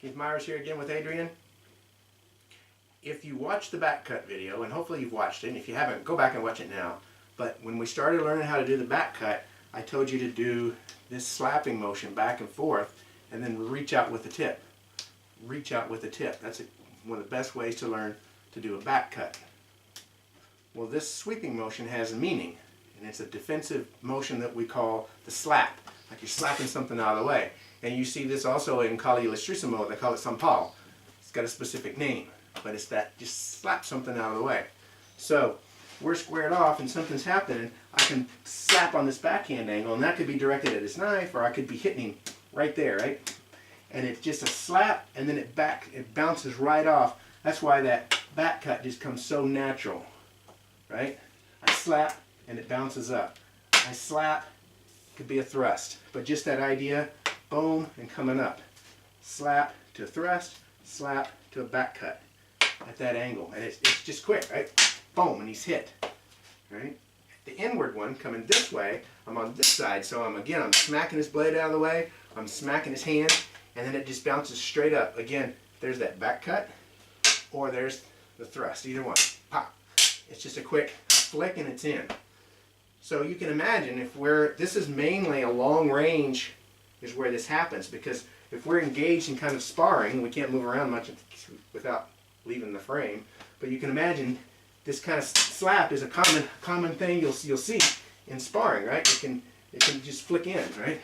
Keith Myers here again with Adrian. If you watch the back cut video, and hopefully you've watched it, and if you haven't, go back and watch it now. But when we started learning how to do the back cut, I told you to do this slapping motion back and forth, and then reach out with the tip. Reach out with the tip. That's one of the best ways to learn to do a back cut. Well, this sweeping motion has a meaning, and it's a defensive motion that we call the slap, like you're slapping something out of the way. And you see this also in Kali Illustrissimo, they call it Sampal. It's got a specific name, but it's that just slap something out of the way. So we're squared off and something's happening, I can slap on this backhand angle, and that could be directed at his knife, or I could be hitting him right there, right? And it's just a slap, and then it bounces right off. That's why that back cut just comes so natural, right? I slap, and it bounces up. I slap, could be a thrust, but just that idea, boom, and coming up. Slap to a thrust, slap to a back cut at that angle. And it's just quick, right? Boom, and he's hit, right? The inward one coming this way, I'm on this side, so I'm smacking his blade out of the way, I'm smacking his hand, and then it just bounces straight up. Again, there's that back cut, or there's the thrust, either one. Pop. It's just a quick flick and it's in. So you can imagine this is mainly a long range is where this happens, because if we're engaged in kind of sparring, we can't move around much without leaving the frame. But you can imagine this kind of slap is a common thing you'll see in sparring, right? It can just flick in, right?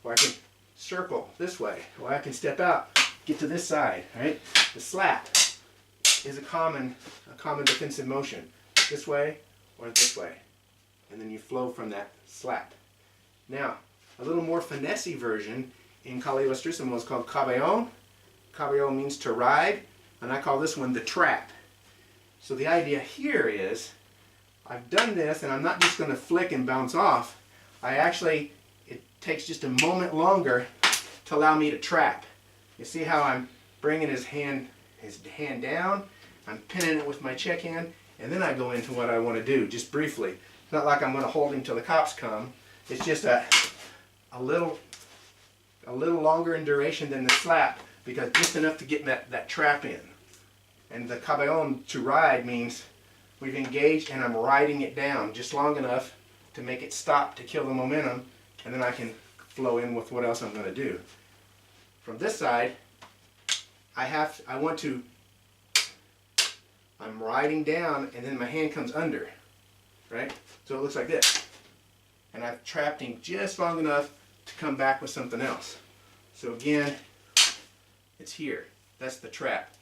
Or I can circle this way, or I can step out, get to this side, right? The slap is a common defensive motion, this way or this way, and then you flow from that slap. Now, a little more finessey version in Kali Illustrissimo is called cabellón. Cabellón means to ride, and I call this one the trap. So the idea here is, I've done this, and I'm not just going to flick and bounce off. It takes just a moment longer to allow me to trap. You see how I'm bringing his hand down, I'm pinning it with my check hand, and then I go into what I want to do, just briefly. It's not like I'm going to hold him till the cops come. It's just a little longer in duration than the slap, because just enough to get that trap in. And the cabellón, to ride, means we've engaged and I'm riding it down just long enough to make it stop, to kill the momentum, and then I can flow in with what else I'm going to do. From this side, I'm riding down, and then my hand comes under, right? So it looks like this. And I've trapped him just long enough to come back with something else. So again, it's here. That's the trap.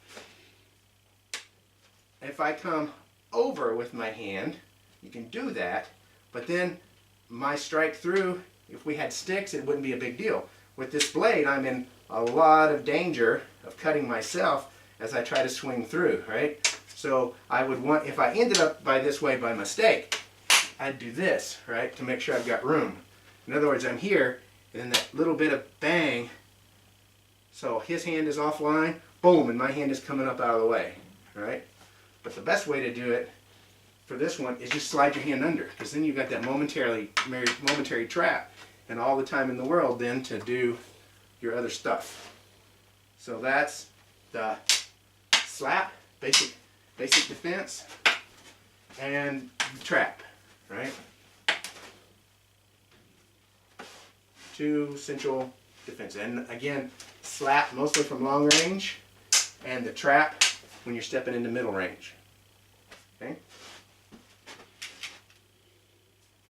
If I come over with my hand, you can do that, but then my strike through, if we had sticks, it wouldn't be a big deal. With this blade, I'm in a lot of danger of cutting myself as I try to swing through, right? So I would want, if I ended up this way by mistake, I'd do this, right, to make sure I've got room. In other words, I'm here, and then that little bit of bang, so his hand is offline, boom, and my hand is coming up out of the way, right? But the best way to do it for this one is just slide your hand under, because then you've got that momentary trap, and all the time in the world then to do your other stuff. So that's the slap, basic defense, and the trap, right? Two essential defense. And again, slap mostly from long range, and the trap when you're stepping into middle range. Okay?